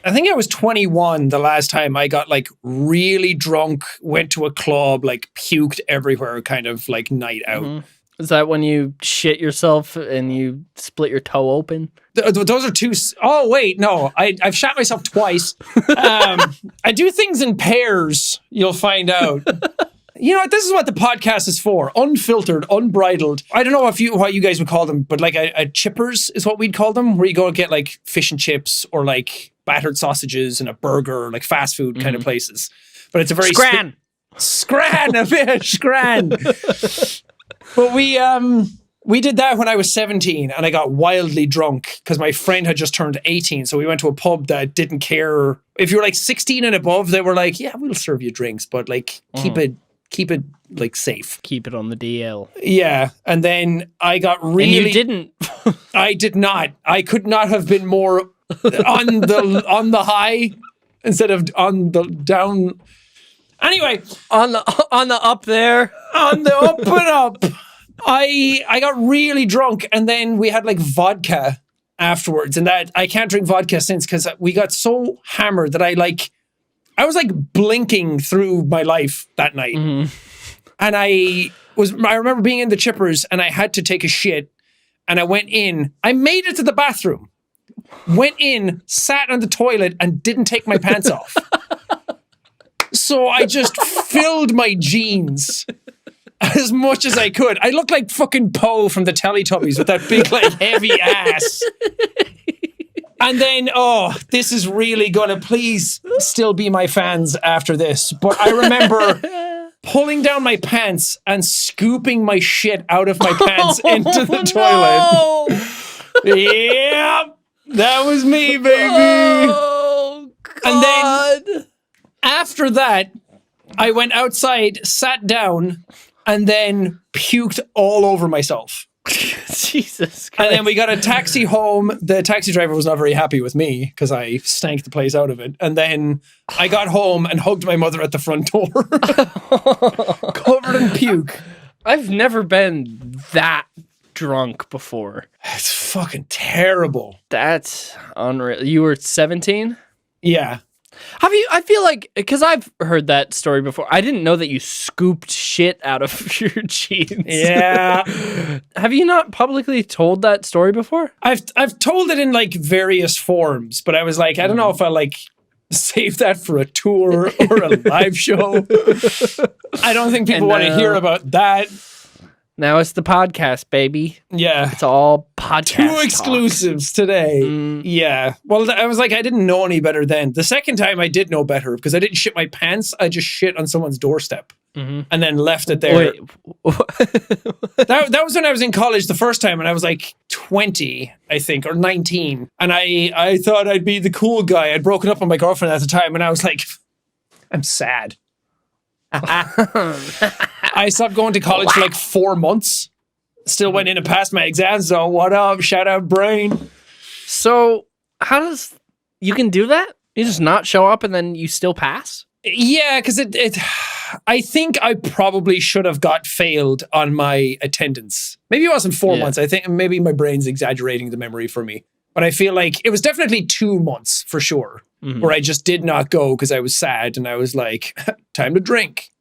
I think I was 21 the last time I got like really drunk, went to a club, like puked everywhere kind of like night out. Mm-hmm. Is that when you shit yourself and you split your toe open? Those are two. Oh, wait, no. I've shot myself twice. I do things in pairs, you'll find out. You know what? This is what the podcast is for. Unfiltered, unbridled. I don't know what you guys would call them, but like a chippers is what we'd call them, where you go get like fish and chips or like battered sausages and a burger, like fast food kind of places. But it's a very... Scran! A bit scran. But we did that when I was 17 and I got wildly drunk because my friend had just turned 18. So we went to a pub that didn't care. If you were like 16 and above, they were like, yeah, we'll serve you drinks, but like keep it like safe. Keep it on the DL. Yeah. And then I got really... And you didn't. I did not. I could not have been more on the high instead of on the down. Anyway. On the up there. On the up and up. I got really drunk and then we had like vodka afterwards, and that I can't drink vodka since because we got so hammered that I was like blinking through my life that night. Mm-hmm. And I remember being in the chippers and I had to take a shit and I went in. I made it to the bathroom, went in, sat on the toilet and didn't take my pants off. So I just filled my jeans as much as I could. I looked like fucking Poe from the Teletubbies with that big, like, heavy ass. And then, this is really gonna please still be my fans after this. But I remember pulling down my pants and scooping my shit out of my pants into the toilet. Yep, that was me, baby. Oh, God. And then after that, I went outside, sat down, and then puked all over myself. Jesus Christ. And then we got a taxi home. The taxi driver was not very happy with me because I stank the place out of it. And then I got home and hugged my mother at the front door. Covered in puke. I've never been that drunk before. It's fucking terrible. That's unreal. You were 17? Yeah. I feel like, because I've heard that story before. I didn't know that you scooped shit out of your jeans. Yeah. Have you not publicly told that story before? I've told it in like various forms, but I was like, I don't know if I like save that for a tour or a live show. I don't think people want to hear about that. Now it's the podcast, baby. Yeah. It's all podcast 2 exclusives today. Yeah. Well, I was like, I didn't know any better then. The second time I did know better because I didn't shit my pants. I just shit on someone's doorstep and then left it there. Wait. that was when I was in college the first time and I was like 20, I think, or 19. And I thought I'd be the cool guy. I'd broken up with my girlfriend at the time and I was like, I'm sad. I stopped going to college for like 4 months. Still went in and passed my exams, so what up? Shout out brain. So how does you can do that? You just not show up and then you still pass? Yeah, because I think I probably should have got failed on my attendance. Maybe it wasn't 4 months. I think maybe my brain's exaggerating the memory for me. But I feel like it was definitely 2 months for sure, where I just did not go because I was sad and I was like, time to drink.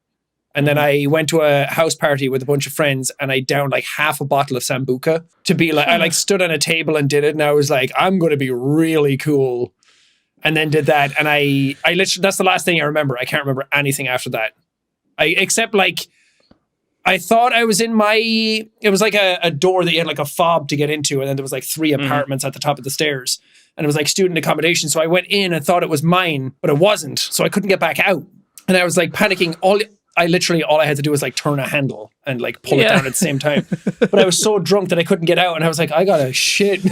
And then I went to a house party with a bunch of friends and I downed like half a bottle of Sambuca to be like, I like stood on a table and did it. And I was like, I'm going to be really cool. And then did that. And I literally, that's the last thing I remember. I can't remember anything after that. Except like, I thought I was in it was like a door that you had like a fob to get into. And then there was like 3 apartments at the top of the stairs. And it was like student accommodation. So I went in and thought it was mine, but it wasn't. So I couldn't get back out. And I was like panicking. All I had to do was like turn a handle and like pull it down at the same time. But I was so drunk that I couldn't get out. And I was like, I gotta shit.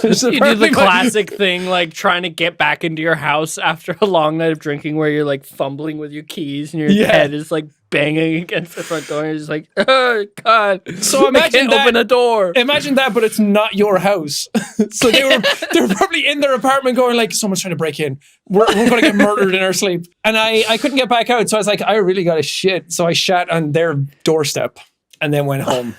You do the classic thing, like trying to get back into your house after a long night of drinking where you're like fumbling with your keys and your head is like banging against the front door and you're just like, oh God. So imagine that, open a door. Imagine that, but it's not your house. So they were probably in their apartment going like, someone's trying to break in. We're going to get murdered in our sleep. And I couldn't get back out. So I was like, I really got to shit. So I shat on their doorstep and then went home.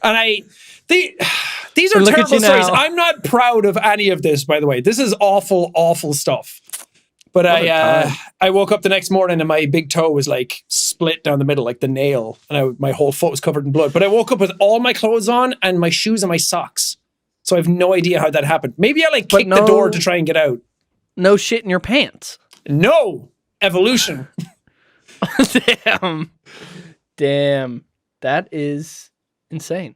And these are terrible stories. I'm not proud of any of this, by the way. This is awful, awful stuff. But I woke up the next morning and my big toe was like split down the middle, like the nail, and my whole foot was covered in blood. But I woke up with all my clothes on and my shoes and my socks. So I have no idea how that happened. Maybe I kicked the door to try and get out. No shit in your pants. No. Evolution. Damn. That is insane.